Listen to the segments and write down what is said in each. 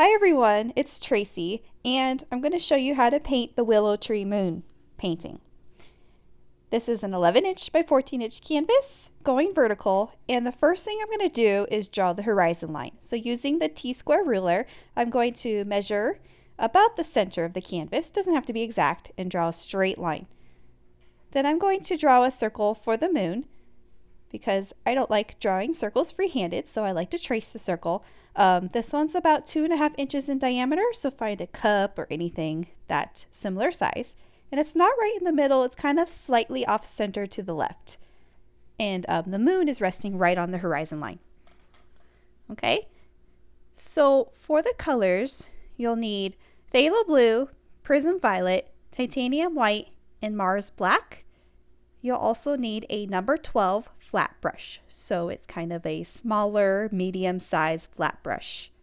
Hi everyone, it's Tracy, and I'm going to show you how to paint the Willow Tree Moon painting. This is an 11-inch by 14-inch canvas going vertical, and the first thing I'm going to do is draw the horizon line. So using the T-square ruler, I'm going to measure about the center of the canvas, doesn't have to be exact, and draw a straight line. Then I'm going to draw a circle for the moon because I don't like drawing circles free-handed, so I like to trace the circle. This one's about 2.5 inches in diameter, so find a cup or anything that's similar size. And it's not right in the middle, it's kind of slightly off center to the left. And the moon is resting right on the horizon line. Okay, so for the colors, you'll need phthalo blue, prism violet, titanium white, and Mars black. You'll also need a number 12 flat brush. So it's kind of a smaller, medium-sized flat brush.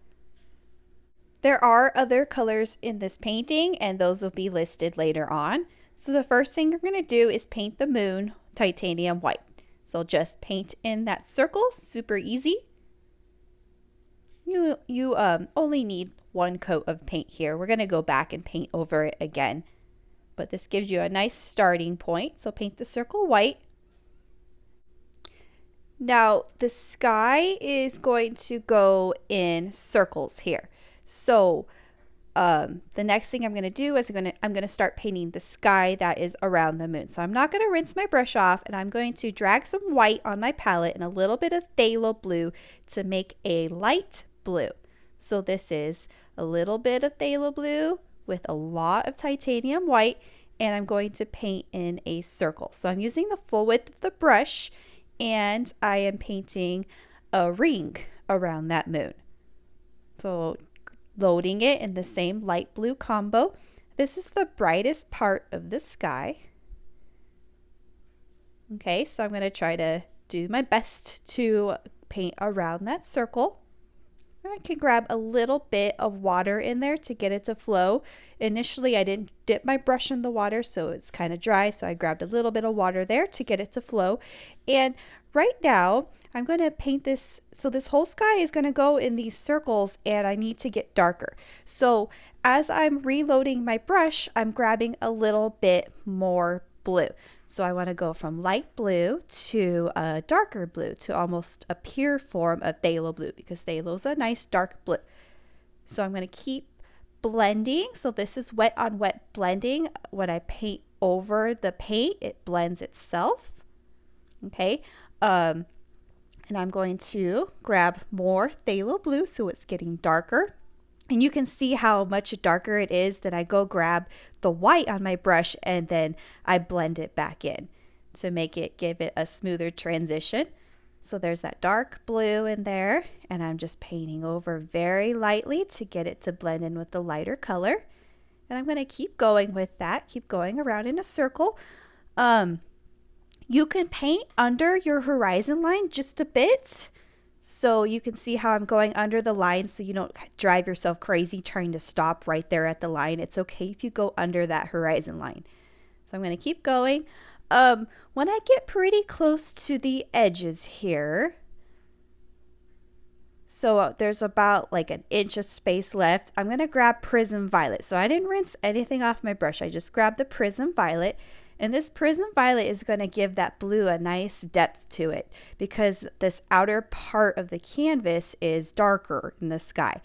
There are other colors in this painting, and those will be listed later on. So the first thing you're going to do is paint the moon titanium white. So just paint in that circle, super easy. You only need one coat of paint here. We're going to go back and paint over it again. But this gives you a nice starting point. So paint the circle white. Now the sky is going to go in circles here. So the next thing I'm going to do is I'm going to start painting the sky that is around the moon. So I'm not going to rinse my brush off, and I'm going to drag some white on my palette and a little bit of phthalo blue to make a light blue. So this is a little bit of phthalo blue with a lot of titanium white, and I'm going to paint in a circle. So I'm using the full width of the brush, and I am painting a ring around that moon. So loading it in the same light blue combo. This is the brightest part of the sky. Okay, so I'm going to try to do my best to paint around that circle. I can grab a little bit of water in there to get it to flow. Initially, I didn't dip my brush in the water, so it's kind of dry, so I grabbed a little bit of water there to get it to flow. And right now, I'm going to paint this, so this whole sky is going to go in these circles, and I need to get darker. So as I'm reloading my brush, I'm grabbing a little bit more blue. So I want to go from light blue to a darker blue, to almost a pure form of phthalo blue, because phthalo is a nice dark blue. So I'm going to keep blending. So this is wet on wet blending. When I paint over the paint, it blends itself. Okay. And I'm going to grab more phthalo blue so it's getting darker. And you can see how much darker it is. Then I go grab the white on my brush, and then I blend it back in to give it a smoother transition. So there's that dark blue in there, and I'm just painting over very lightly to get it to blend in with the lighter color. And I'm going to keep going with that, keep going around in a circle. You can paint under your horizon line just a bit. So you can see how I'm going under the line so you don't drive yourself crazy trying to stop right there at the line. It's okay if you go under that horizon line. So I'm going to keep going. When I get pretty close to the edges here, so there's about like an inch of space left, I'm going to grab prism violet. So I didn't rinse anything off my brush. I just grabbed the prism violet. And this prism violet is going to give that blue a nice depth to it, because this outer part of the canvas is darker in the sky.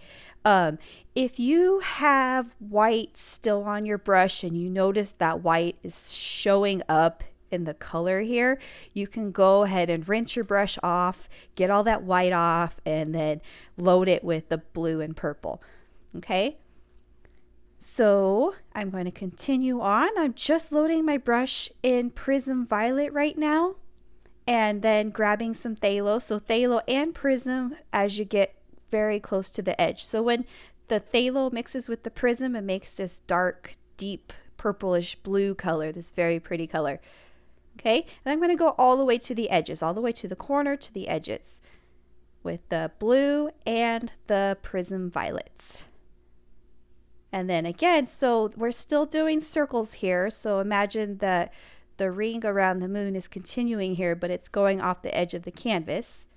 If you have white still on your brush and you notice that white is showing up in the color here, you can go ahead and rinse your brush off, get all that white off, and then load it with the blue and purple. Okay. So I'm going to continue on. I'm just loading my brush in prism violet right now, and then grabbing some phthalo. So phthalo and prism as you get very close to the edge. So when the phthalo mixes with the prism, it makes this dark, deep purplish blue color, this very pretty color. Okay, and I'm going to go all the way to the edges, all the way to the corner, to the edges with the blue and the prism violets. And then again, so we're still doing circles here. So imagine that the ring around the moon is continuing here, but it's going off the edge of the canvas.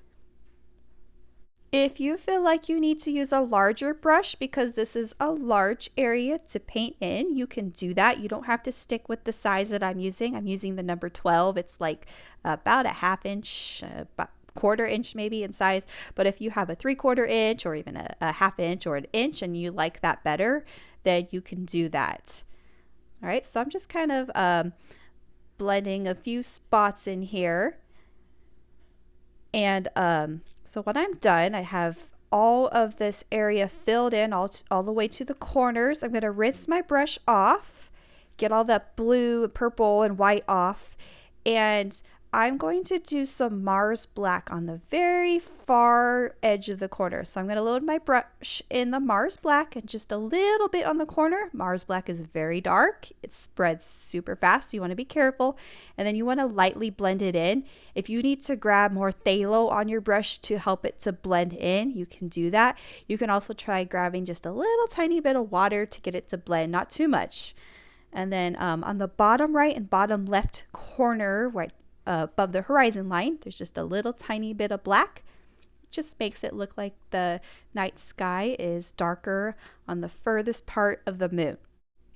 If you feel like you need to use a larger brush because this is a large area to paint in, you can do that. You don't have to stick with the size that I'm using. I'm using the number 12. It's like about a ½ inch, about quarter-inch maybe in size. But if you have a 3/4 inch or even a ½ inch or an inch and you like that better, then you can do that. All right, so I'm just kind of blending a few spots in here. And so when I'm done, I have all of this area filled in all the way to the corners. I'm going to rinse my brush off, get all that blue, purple, and white off, and I'm going to do some Mars Black on the very far edge of the corner. So I'm going to load my brush in the Mars Black and just a little bit on the corner. Mars Black is very dark. It spreads super fast, so you want to be careful. And then you want to lightly blend it in. If you need to grab more phthalo on your brush to help it to blend in, you can do that. You can also try grabbing just a little tiny bit of water to get it to blend, not too much. And then on the bottom right and bottom left corner, right above the horizon line, there's just a little tiny bit of black. It just makes it look like the night sky is darker on the furthest part of the moon.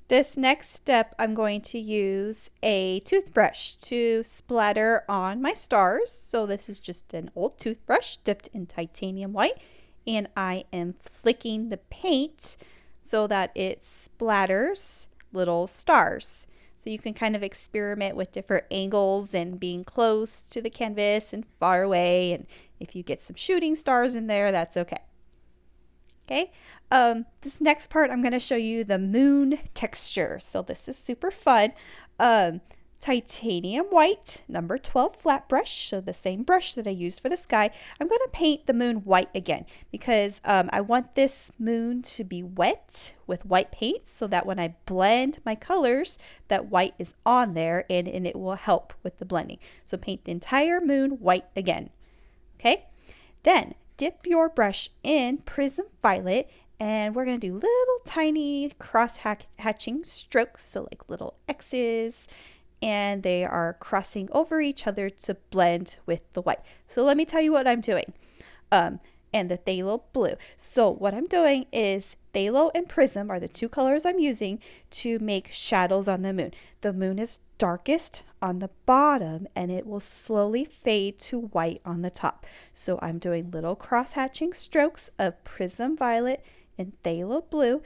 This next step, I'm going to use a toothbrush to splatter on my stars. So this is just an old toothbrush dipped in titanium white, and I am flicking the paint so that it splatters little stars. So you can kind of experiment with different angles and being close to the canvas and far away. And if you get some shooting stars in there, that's okay. Okay. This next part, I'm going to show you the moon texture. So this is super fun. Titanium white, number 12 flat brush, so the same brush that I used for the sky. I'm going to paint the moon white again because I want this moon to be wet with white paint so that when I blend my colors, that white is on there and it will help with the blending. So paint the entire moon white again. Okay, then dip your brush in Prism Violet and we're going to do little tiny cross hatching strokes, so like little X's, and they are crossing over each other to blend with the white. So let me tell you what I'm doing. And the phthalo blue. So what I'm doing is phthalo and prism are the two colors I'm using to make shadows on the moon. The moon is darkest on the bottom and it will slowly fade to white on the top. So I'm doing little cross hatching strokes of Prism Violet and phthalo blue.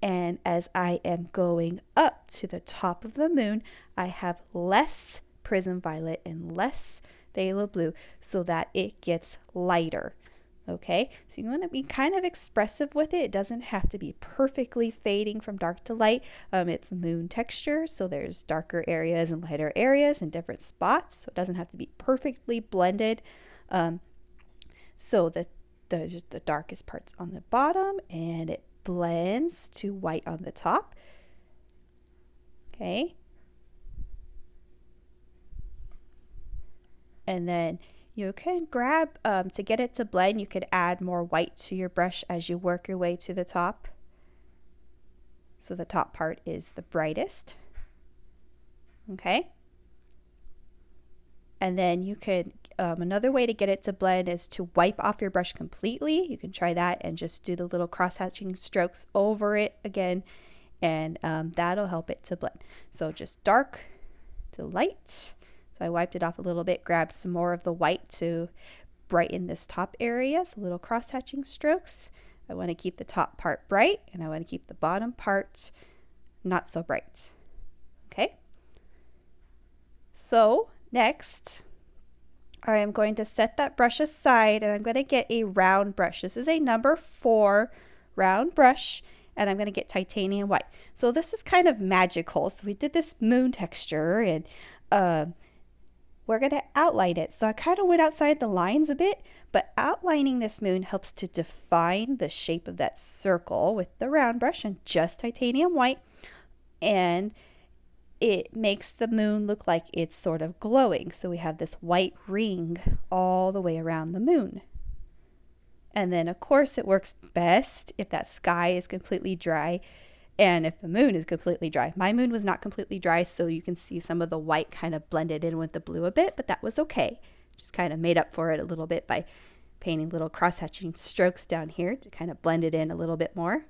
And as I am going up to the top of the moon, I have less Prism Violet and less phthalo blue so that it gets lighter. Okay, so you want to be kind of expressive with it. It doesn't have to be perfectly fading from dark to light. It's moon texture, so there's darker areas and lighter areas in different spots. So it doesn't have to be perfectly blended. So just the darkest parts on the bottom, and it blends to white on the top. Okay, and then you can grab, to get it to blend, you could add more white to your brush as you work your way to the top. So the top part is the brightest. Okay. And then you could, another way to get it to blend is to wipe off your brush completely. You can try that and just do the little cross-hatching strokes over it again, and that'll help it to blend. So just dark to light. So I wiped it off a little bit, grabbed some more of the white to brighten this top area, so little cross-hatching strokes. I want to keep the top part bright, and I want to keep the bottom part not so bright. Okay? So next, I am going to set that brush aside, and I'm going to get a round brush. This is a number 4 round brush, and I'm going to get titanium white. So this is kind of magical. So we did this moon texture, and we're going to outline it. So I kind of went outside the lines a bit, but outlining this moon helps to define the shape of that circle with the round brush and just titanium white. And it makes the moon look like it's sort of glowing. So we have this white ring all the way around the moon. And then of course it works best if that sky is completely dry and if the moon is completely dry. My moon was not completely dry, so you can see some of the white kind of blended in with the blue a bit, but that was okay. Just kind of made up for it a little bit by painting little cross-hatching strokes down here to kind of blend it in a little bit more.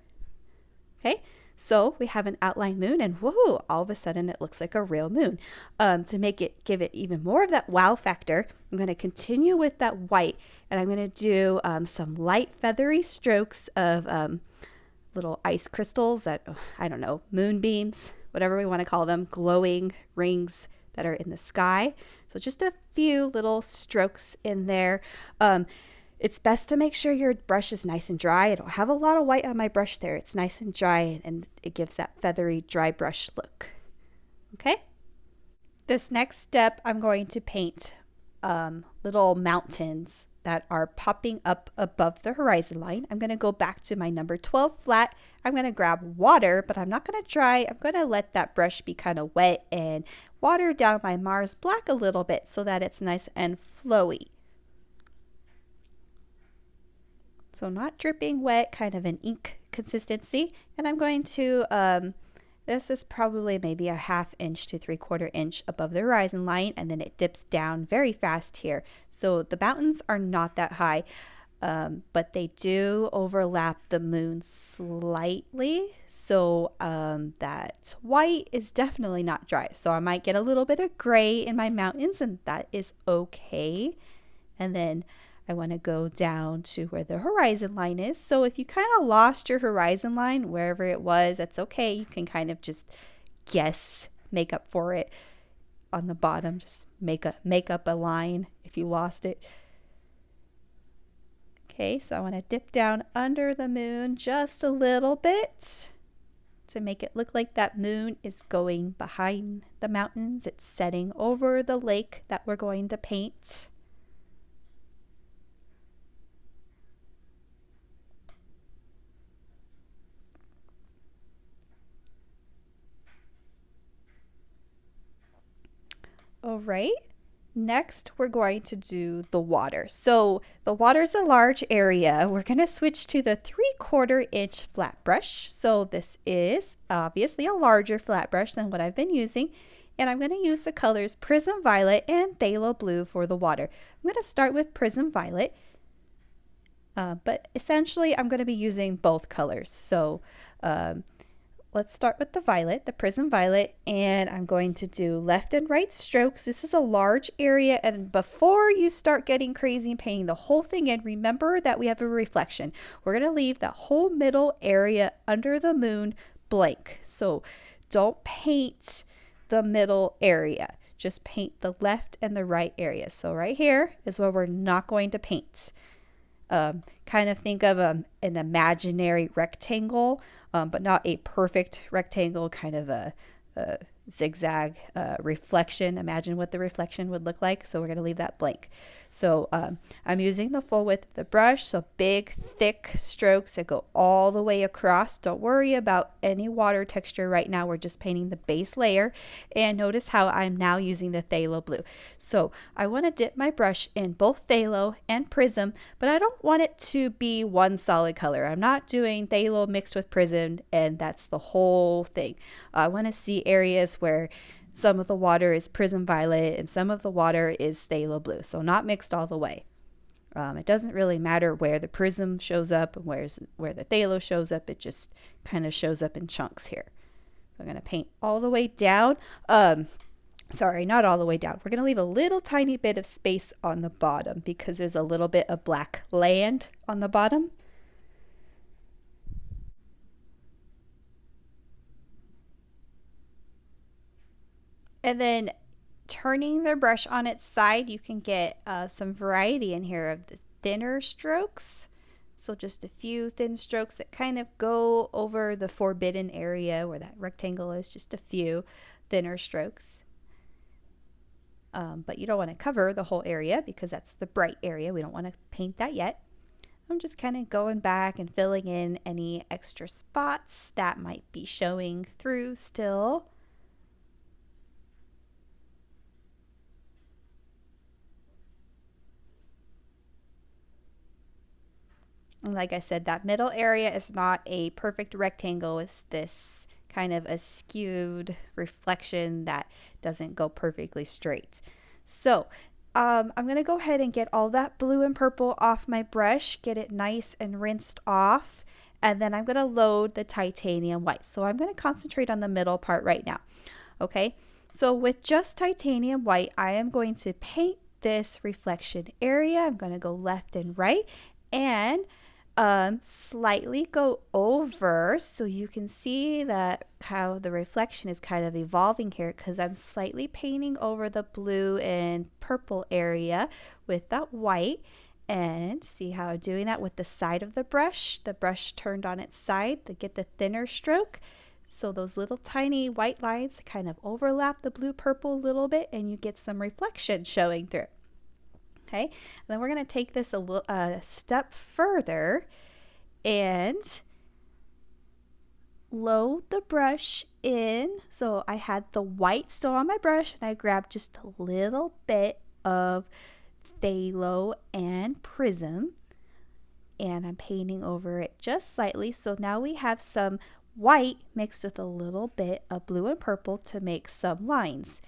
Okay, so we have an outline moon, and whoa, all of a sudden it looks like a real moon. To give it even more of that wow factor, I'm going to continue with that white, and I'm going to do some light feathery strokes of little ice crystals that, I don't know, moonbeams, whatever we want to call them, glowing rings that are in the sky. So just a few little strokes in there. It's best to make sure your brush is nice and dry. I don't have a lot of white on my brush there. It's nice and dry, and it gives that feathery dry brush look. Okay. This next step, I'm going to paint little mountains that are popping up above the horizon line. I'm going to go back to my number 12 flat. I'm going to grab water, but I'm not going to dry. I'm going to let that brush be kind of wet and water down my Mars black a little bit so that it's nice and flowy. So not dripping wet, kind of an ink consistency. And I'm going to, this is probably maybe a 1/2 inch to 3/4 inch above the horizon line, and then it dips down very fast here. So the mountains are not that high, but they do overlap the moon slightly. So that white is definitely not dry. So I might get a little bit of gray in my mountains, and that is okay. And then I want to go down to where the horizon line is. So if you kind of lost your horizon line, wherever it was, that's okay. You can kind of just guess, make up for it on the bottom. Just make up a line if you lost it. Okay, so I want to dip down under the moon just a little bit to make it look like that moon is going behind the mountains. It's setting over the lake that we're going to paint. All right, next we're going to do the water. So the water's a large area. We're going to switch to the 3/4 inch flat brush. So this is obviously a larger flat brush than what I've been using. And I'm going to use the colors Prism Violet and Phthalo Blue for the water. I'm going to start with Prism Violet, but essentially I'm going to be using both colors. So let's start with the violet, the Prism Violet, and I'm going to do left and right strokes. This is a large area, and before you start getting crazy and painting the whole thing in, remember that we have a reflection. We're going to leave that whole middle area under the moon blank. So don't paint the middle area. Just paint the left and the right area. So right here is where we're not going to paint. Kind of think of an imaginary rectangle, but not a perfect rectangle, kind of a zigzag reflection. Imagine what the reflection would look like. So we're going to leave that blank. So I'm using the full width of the brush, so big, thick strokes that go all the way across. Don't worry about any water texture right now. We're just painting the base layer. And notice how I'm now using the Phthalo Blue. So I want to dip my brush in both Phthalo and Prism, but I don't want it to be one solid color. I'm not doing Phthalo mixed with Prism, and that's the whole thing. I want to see areas where some of the water is Prism Violet and some of the water is Phthalo Blue, so not mixed all the way. It doesn't really matter where the Prism shows up and where the Phthalo shows up. It just kind of shows up in chunks here. So I'm going to paint all the way down. Sorry, not all the way down. We're going to leave a little tiny bit of space on the bottom because there's a little bit of black land on the bottom. And then turning the brush on its side, you can get some variety in here of the thinner strokes. So just a few thin strokes that kind of go over the forbidden area where that rectangle is, just a few thinner strokes. But you don't want to cover the whole area because that's the bright area. We don't want to paint that yet. I'm just kind of going back and filling in any extra spots that might be showing through still. Like I said, that middle area is not a perfect rectangle. It's this kind of a skewed reflection that doesn't go perfectly straight. So I'm going to go ahead and get all that blue and purple off my brush, get it nice and rinsed off, and then I'm going to load the titanium white. So I'm going to concentrate on the middle part right now. Okay, so with just titanium white, I am going to paint this reflection area. I'm going to go left and right and slightly go over so you can see that how the reflection is kind of evolving here, because I'm slightly painting over the blue and purple area with that white. And see how I'm doing that with the side of the brush turned on its side to get the thinner stroke. So those little tiny white lines kind of overlap the blue purple a little bit and you get some reflection showing through. Okay, and then we're going to take this a step further and load the brush in. So I had the white still on my brush and I grabbed just a little bit of phthalo and prism and I'm painting over it just slightly. So now we have some white mixed with a little bit of blue and purple to make some lines.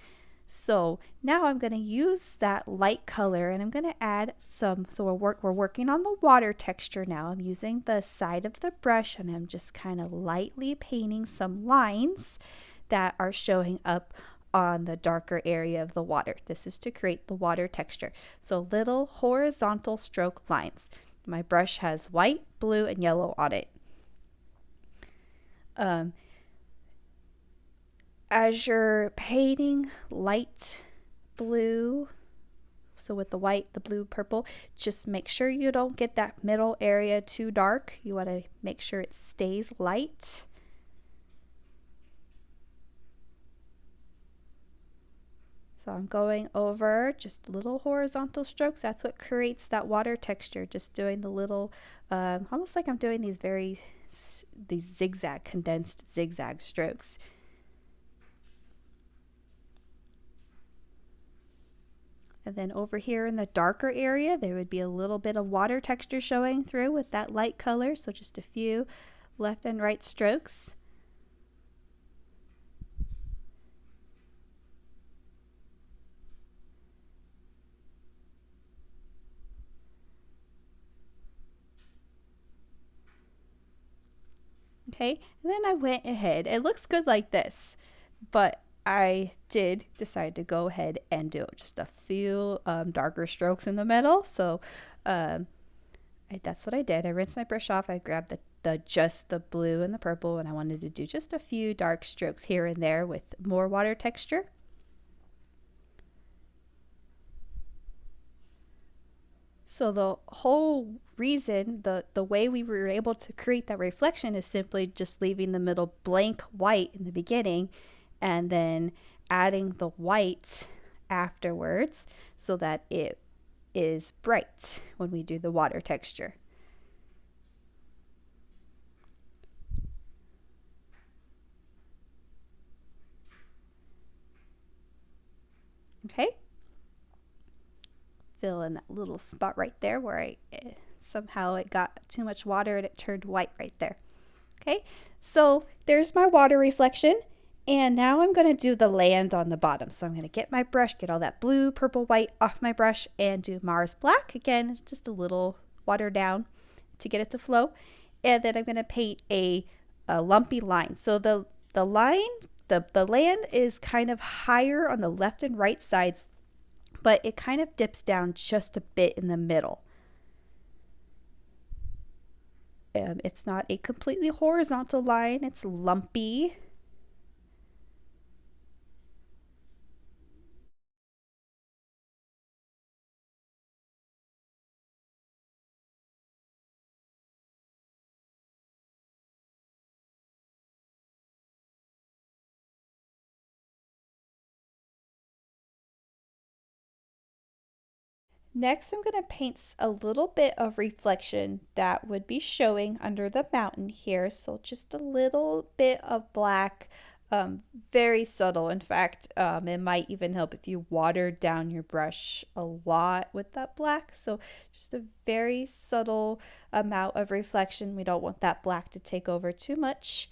So now I'm going to use that light color and I'm going to add some, so we're working on the water texture now. I'm using the side of the brush and I'm just kind of lightly painting some lines that are showing up on the darker area of the water. This is to create the water texture. So little horizontal stroke lines. My brush has white, blue, and yellow on it. As you're painting light blue, so with the white, the blue, purple, just make sure you don't get that middle area too dark. You want to make sure it stays light. So I'm going over just little horizontal strokes. That's what creates that water texture. Just doing the little, almost like I'm doing these zigzag, condensed zigzag strokes. And then over here in the darker area, there would be a little bit of water texture showing through with that light color. So just a few left and right strokes. Okay, and then I went ahead. It looks good like this, but I did decide to go ahead and do just a few darker strokes in the middle. So that's what I did. I rinsed my brush off. I grabbed just the blue and the purple, and I wanted to do just a few dark strokes here and there with more water texture. So the whole reason, the way we were able to create that reflection is simply just leaving the middle blank white in the beginning and then adding the white afterwards so that it is bright when we do the water texture. Okay. Fill in that little spot right there where somehow it got too much water and it turned white right there. Okay, so there's my water reflection. And now I'm going to do the land on the bottom. So I'm going to get my brush, get all that blue, purple, white off my brush and do Mars Black. Again, just a little water down to get it to flow. And then I'm going to paint a lumpy line. So the line, the land is kind of higher on the left and right sides, but it kind of dips down just a bit in the middle. It's not a completely horizontal line, it's lumpy. Next, I'm going to paint a little bit of reflection that would be showing under the mountain here. So just a little bit of black, very subtle. In fact, it might even help if you water down your brush a lot with that black. So just a very subtle amount of reflection. We don't want that black to take over too much.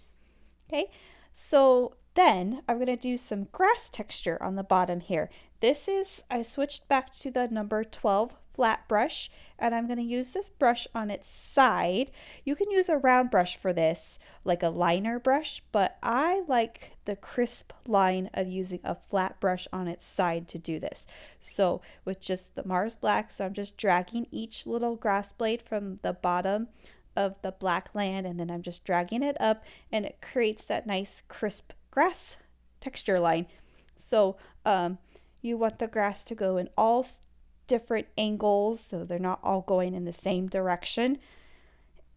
Okay, so then I'm going to do some grass texture on the bottom here. I switched back to the number 12 flat brush, and I'm going to use this brush on its side. You can use a round brush for this, like a liner brush, but I like the crisp line of using a flat brush on its side to do this. So with just the Mars Black, so I'm just dragging each little grass blade from the bottom of the black land, and then I'm just dragging it up, and it creates that nice crisp grass texture line. So you want the grass to go in all different angles so they're not all going in the same direction.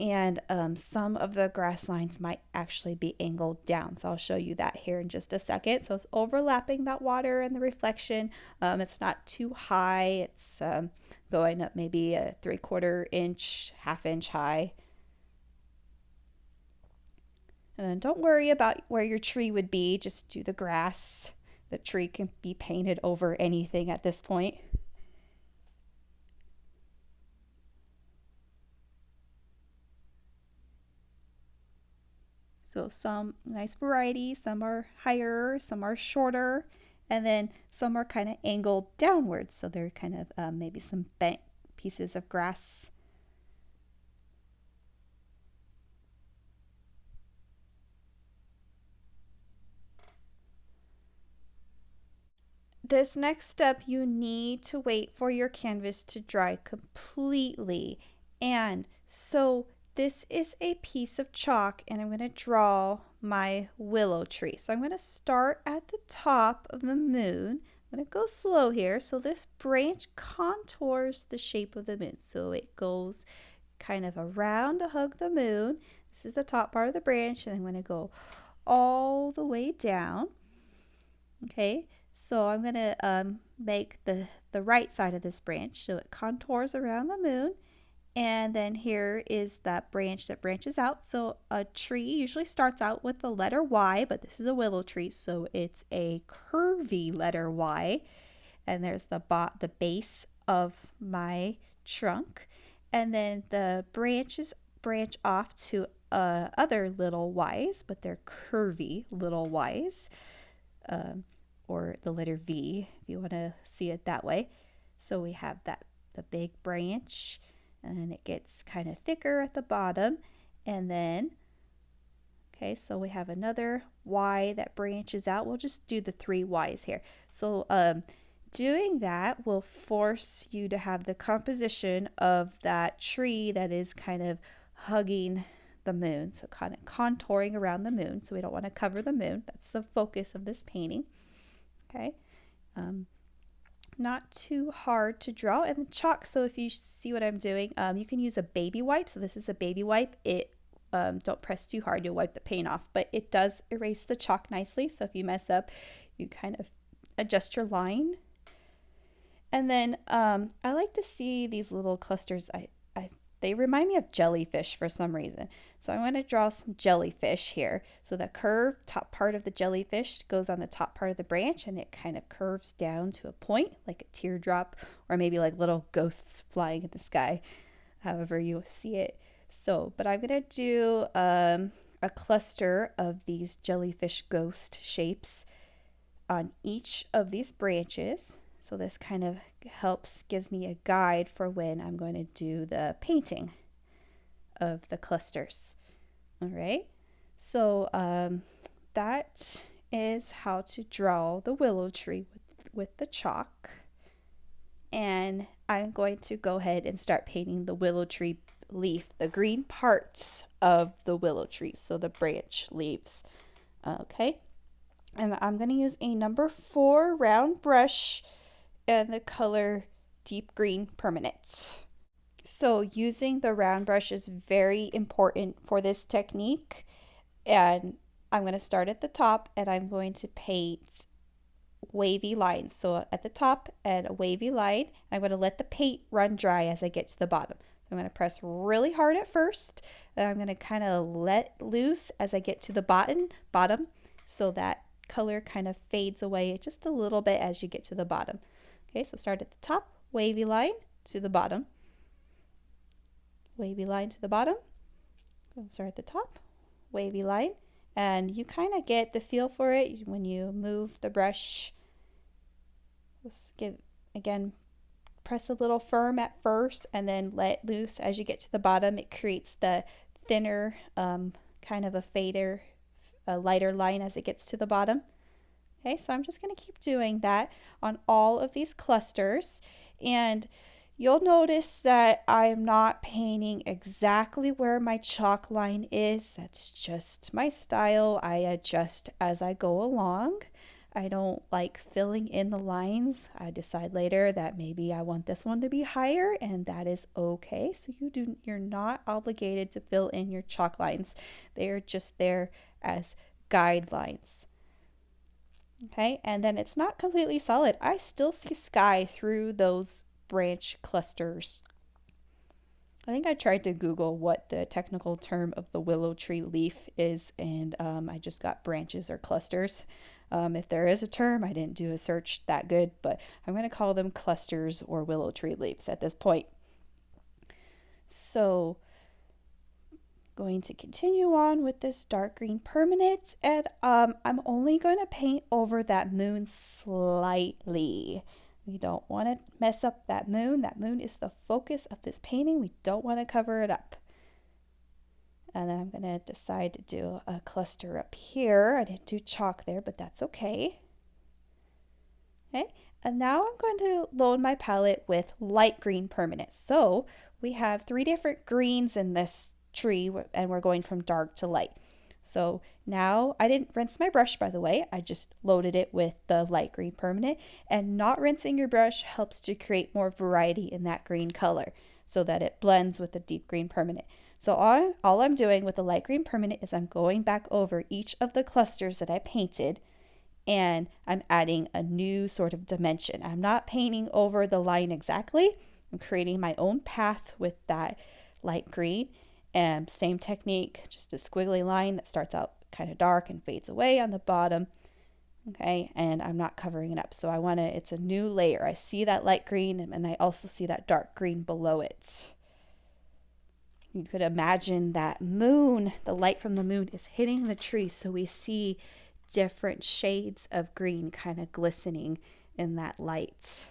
And some of the grass lines might actually be angled down. So I'll show you that here in just a second. So it's overlapping that water and the reflection. It's not too high. It's going up maybe a 3/4 inch, ½ inch high. And then don't worry about where your tree would be. Just do the grass. The tree can be painted over anything at this point. So some nice variety, some are higher, some are shorter, and then some are kind of angled downwards. So they're kind of maybe some bent pieces of grass. This next step, you need to wait for your canvas to dry completely. And so this is a piece of chalk, and I'm going to draw my willow tree. So I'm going to start at the top of the moon. I'm going to go slow here. So this branch contours the shape of the moon. So it goes kind of around to hug the moon. This is the top part of the branch, and I'm going to go all the way down. Okay, so I'm going to make the right side of this branch. So it contours around the moon. And then here is that branch that branches out. So a tree usually starts out with the letter Y, but this is a willow tree, so it's a curvy letter Y. And there's the base of my trunk. And then the branches branch off to other little Ys, but they're curvy little Ys, or the letter V, if you want to see it that way. So we have the big branch, and then it gets kind of thicker at the bottom, and then okay, so we have another Y that branches out. We'll just do the 3 Ys here. So doing that will force you to have the composition of that tree that is kind of hugging the moon, so kind of contouring around the moon. So we don't want to cover the moon. That's the focus of this painting. Okay, not too hard to draw. And the chalk, so if you see what I'm doing, you can use a baby wipe. So this is a baby wipe. It don't press too hard, you'll wipe the paint off, but it does erase the chalk nicely. So if you mess up, you kind of adjust your line. And then I like to see these little clusters. They remind me of jellyfish for some reason. So I'm going to draw some jellyfish here. So the curved top part of the jellyfish goes on the top part of the branch, and it kind of curves down to a point like a teardrop, or maybe like little ghosts flying in the sky, however you see it. So, but I'm going to do a cluster of these jellyfish ghost shapes on each of these branches. So this kind of gives me a guide for when I'm going to do the painting of the clusters. All right, so that is how to draw the willow tree with the chalk. And I'm going to go ahead and start painting the willow tree leaf, the green parts of the willow tree, so the branch leaves. Okay, and I'm going to use a number 4 round brush and the color deep green permanent. So using the round brush is very important for this technique. And I'm going to start at the top, and I'm going to paint wavy lines. So at the top and a wavy line, I'm going to let the paint run dry as I get to the bottom. So I'm going to press really hard at first, and I'm going to kind of let loose as I get to the bottom, so that color kind of fades away just a little bit as you get to the bottom. Okay, so start at the top, wavy line to the bottom, wavy line to the bottom. So start at the top, wavy line, and you kind of get the feel for it when you move the brush Just give, again, press a little firm at first and then let loose as you get to the bottom. It creates the thinner, kind of a fader, a lighter line as it gets to the bottom. Okay, so I'm just going to keep doing that on all of these clusters. And you'll notice that I am not painting exactly where my chalk line is. That's just my style. I adjust as I go along. I don't like filling in the lines. I decide later that maybe I want this one to be higher, and that is okay. So you're not obligated to fill in your chalk lines. They are just there as guidelines. Okay, and then it's not completely solid. I still see sky through those branch clusters. I think I tried to Google what the technical term of the willow tree leaf is, and I just got branches or clusters. If there is a term, I didn't do a search that good, but I'm going to call them clusters or willow tree leaves at this point. So going to continue on with this dark green permanent, and I'm only going to paint over that moon slightly. We don't want to mess up that moon. That moon is the focus of this painting. We don't want to cover it up. And then I'm going to decide to do a cluster up here. I didn't do chalk there, but that's okay. Okay, and now I'm going to load my palette with light green permanent. So we have 3 different greens in this tree, and we're going from dark to light. So now I didn't rinse my brush, by the way. I just loaded it with the light green permanent, and not rinsing your brush helps to create more variety in that green color so that it blends with the deep green permanent. So all I'm doing with the light green permanent is I'm going back over each of the clusters that I painted, and I'm adding a new sort of dimension. I'm not painting over the line exactly. I'm creating my own path with that light green. And same technique, just a squiggly line that starts out kind of dark and fades away on the bottom. Okay, and I'm not covering it up. So it's a new layer. I see that light green, and I also see that dark green below it. You could imagine that moon, the light from the moon is hitting the tree. So we see different shades of green kind of glistening in that light.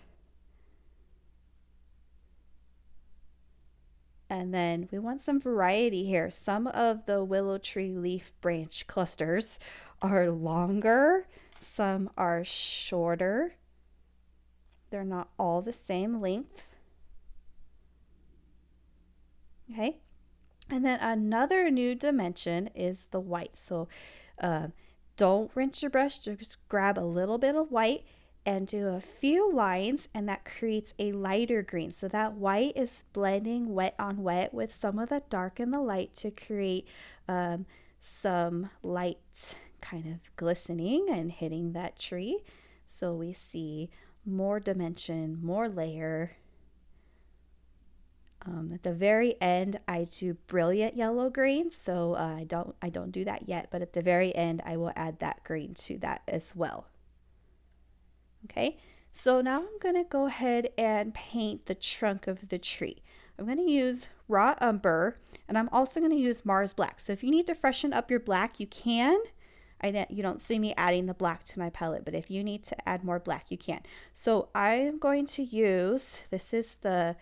And then we want some variety here. Some of the willow tree leaf branch clusters are longer, some are shorter. They're not all the same length. Okay. And then another new dimension is the white. So don't rinse your brush, just grab a little bit of white and do a few lines, and that creates a lighter green. So that white is blending wet on wet with some of the dark and the light to create some light kind of glistening and hitting that tree. So we see more dimension, more layer. At the very end, I do brilliant yellow green, so I don't do that yet, but at the very end, I will add that green to that as well. Okay, so now I'm going to go ahead and paint the trunk of the tree. I'm going to use raw umber, and I'm also going to use Mars Black. So if you need to freshen up your black, you can. You don't see me adding the black to my palette, but if you need to add more black, you can. So I am going to use, this is the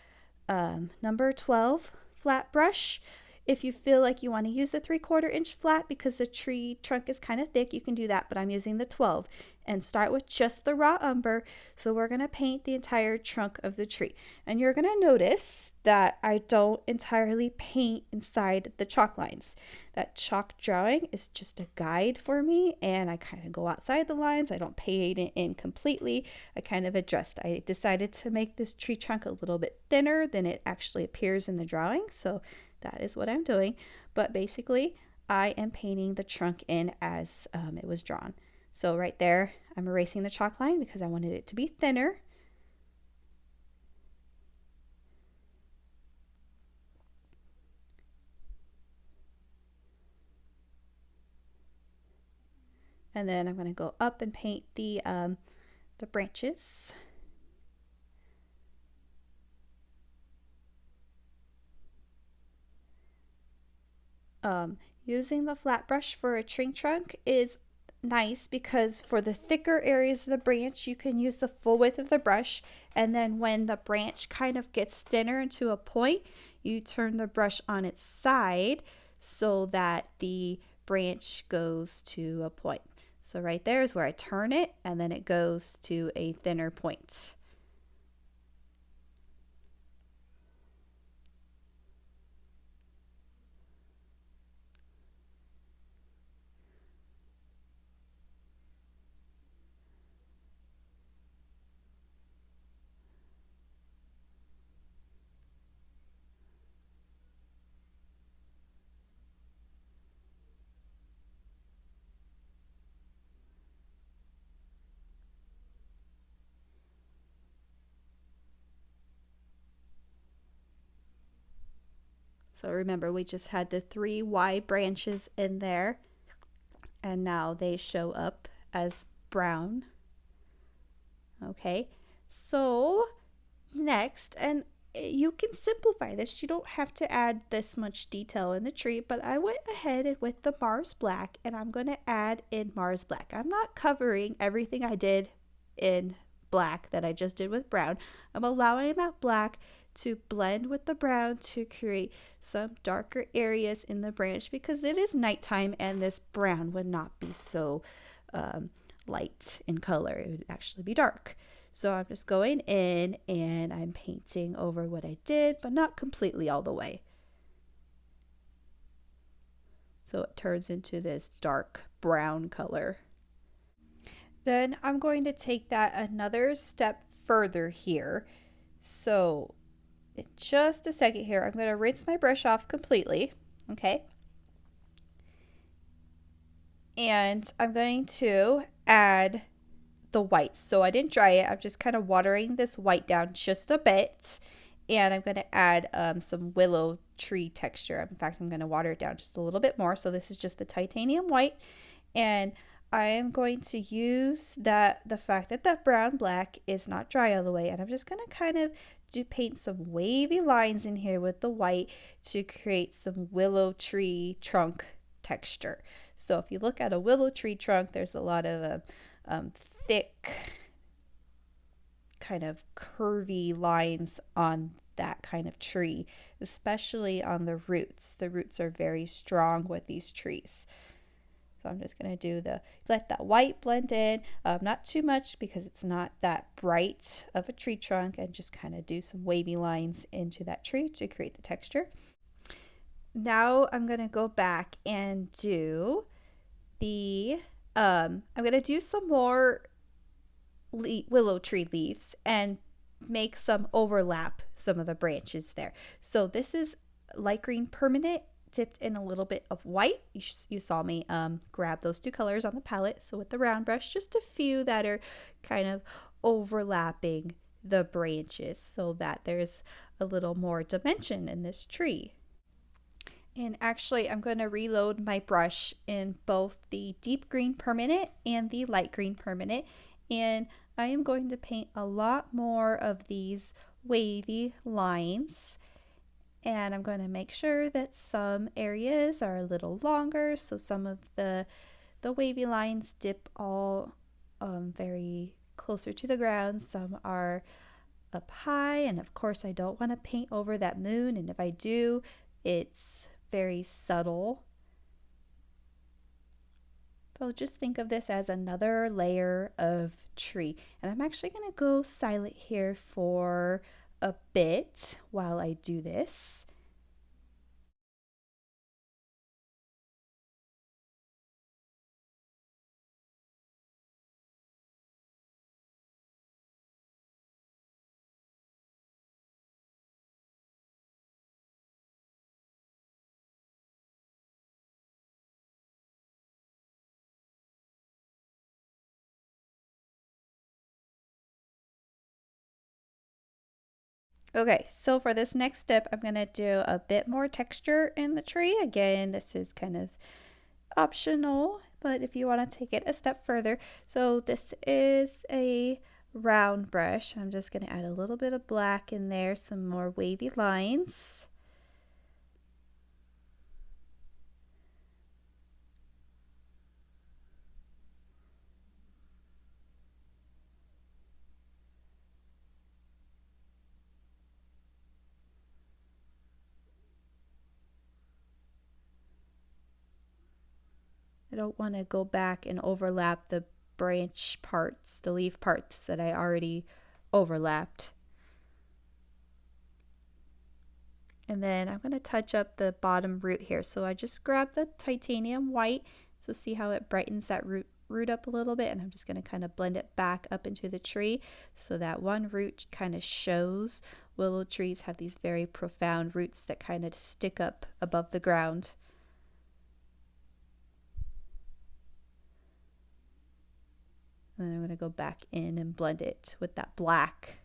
number 12 flat brush. If you feel like you want to use the 3/4 inch flat because the tree trunk is kind of thick, you can do that, but I'm using the 12 and start with just the raw umber. So we're going to paint the entire trunk of the tree. And you're going to notice that I don't entirely paint inside the chalk lines. That chalk drawing is just a guide for me, and I kind of go outside the lines. I don't paint it in completely. I kind of adjust. I decided to make this tree trunk a little bit thinner than it actually appears in the drawing. So that is what I'm doing. But basically, I am painting the trunk in as it was drawn. So right there, I'm erasing the chalk line because I wanted it to be thinner. And then I'm going to go up and paint the branches. Using the flat brush for a tree trunk is nice because for the thicker areas of the branch, you can use the full width of the brush. And then when the branch kind of gets thinner into a point, you turn the brush on its side so that the branch goes to a point. So right there is where I turn it, and then it goes to a thinner point. So remember, we just had the 3 wide branches in there, and now they show up as brown. Okay, so next, and you can simplify this, you don't have to add this much detail in the tree, but I went ahead and with the Mars Black, and I'm going to add in Mars Black. I'm not covering everything I did in black that I just did with brown. I'm allowing that black to blend with the brown to create some darker areas in the branch because it is nighttime and this brown would not be so light in color. It would actually be dark. So I'm just going in and I'm painting over what I did, but not completely all the way. So it turns into this dark brown color. Then I'm going to take that another step further here. So in just a second here, I'm going to rinse my brush off completely. Okay. And I'm going to add the white. So I didn't dry it. I'm just kind of watering this white down just a bit. And I'm going to add some willow tree texture. In fact, I'm going to water it down just a little bit more. So this is just the titanium white. And I am going to use the fact that that brown black is not dry all the way. And I'm just going to kind of paint some wavy lines in here with the white to create some willow tree trunk texture. So if you look at a willow tree trunk, there's a lot of thick kind of curvy lines on that kind of tree, especially on the roots. The roots are very strong with these trees. So I'm just going to let that white blend in, not too much because it's not that bright of a tree trunk, and just kind of do some wavy lines into that tree to create the texture. Now I'm going to go back and do I'm going to do some more willow tree leaves and make some overlap some of the branches there. So this is light green permanent dipped in a little bit of white. You saw me grab those 2 colors on the palette. So with the round brush, just a few that are kind of overlapping the branches so that there's a little more dimension in this tree. And actually, I'm going to reload my brush in both the deep green permanent and the light green permanent. And I am going to paint a lot more of these wavy lines. And I'm going to make sure that some areas are a little longer. So some of the wavy lines dip all very closer to the ground. Some are up high. And of course, I don't want to paint over that moon. And if I do, it's very subtle. So just think of this as another layer of tree. And I'm actually going to go silent here for a bit while I do this. Okay, so for this next step, I'm going to do a bit more texture in the tree. Again, this is kind of optional, but if you want to take it a step further. So this is a round brush. I'm just going to add a little bit of black in there, some more wavy lines. I don't want to go back and overlap the branch parts, the leaf parts that I already overlapped. And then I'm going to touch up the bottom root here. So I just grabbed the titanium white. So see how it brightens that root up a little bit, and I'm just going to kind of blend it back up into the tree so that one root kind of shows. Willow trees have these very profound roots that kind of stick up above the ground. And then I'm going to go back in and blend it with that black.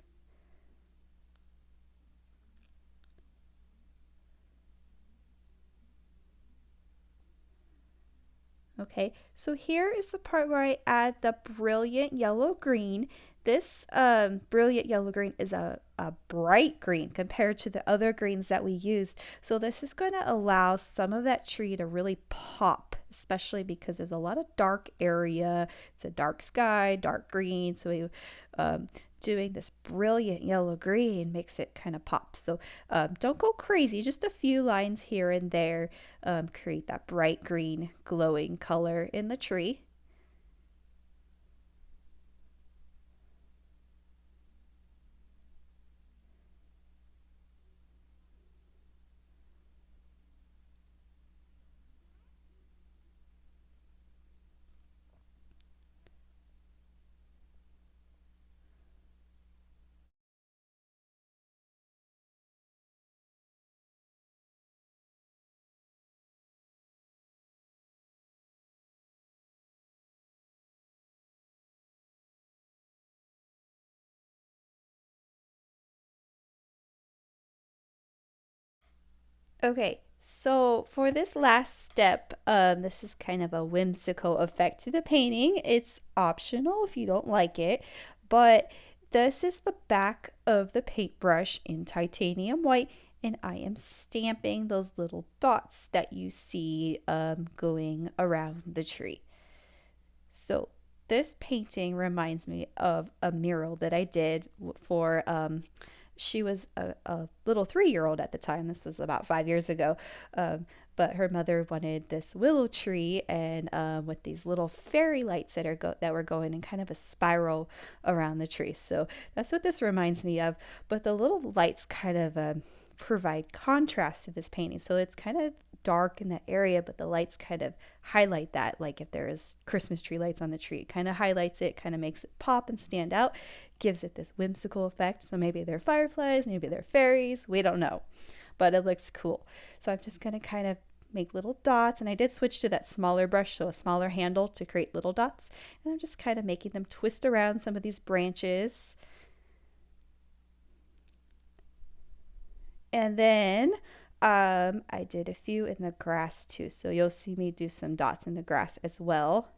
Okay, so here is the part where I add the brilliant yellow green. This brilliant yellow green is a bright green compared to the other greens that we used. So this is going to allow some of that tree to really pop, especially because there's a lot of dark area. It's a dark sky, dark green. So we doing this brilliant yellow green makes it kind of pop. So don't go crazy, just a few lines here and there create that bright green glowing color in the tree. Okay, so for this last step, this is kind of a whimsical effect to the painting. It's optional if you don't like it, but this is the back of the paintbrush in titanium white, and I am stamping those little dots that you see going around the tree. So this painting reminds me of a mural that I did for she was a little 3-year-old at the time. This was about 5 years ago. But her mother wanted this willow tree, and with these little fairy lights that were going in kind of a spiral around the tree. So that's what this reminds me of. But the little lights kind of provide contrast to this painting. So it's kind of dark in that area, but the lights kind of highlight that. Like if there is Christmas tree lights on the tree, it kind of highlights it, kind of makes it pop and stand out, gives it this whimsical effect. So maybe they're fireflies, maybe they're fairies, we don't know, but it looks cool. So I'm just going to kind of make little dots, and I did switch to that smaller brush, so a smaller handle to create little dots, and I'm just kind of making them twist around some of these branches. And then I did a few in the grass too, so you'll see me do some dots in the grass as well.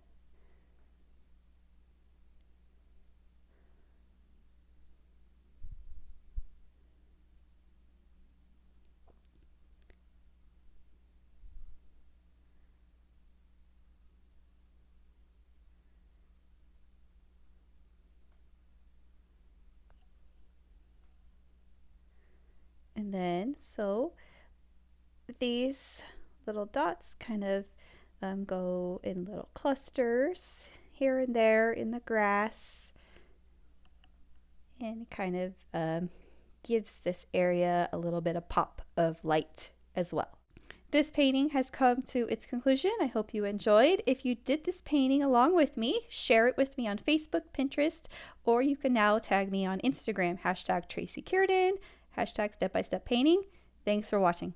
And then, so these little dots kind of go in little clusters here and there in the grass, and it kind of gives this area a little bit of pop of light as well. This painting has come to its conclusion. I hope you enjoyed. If you did this painting along with me, share it with me on Facebook, Pinterest, or you can now tag me on Instagram, #Tracy Kierden, #step-by-step painting. Thanks for watching.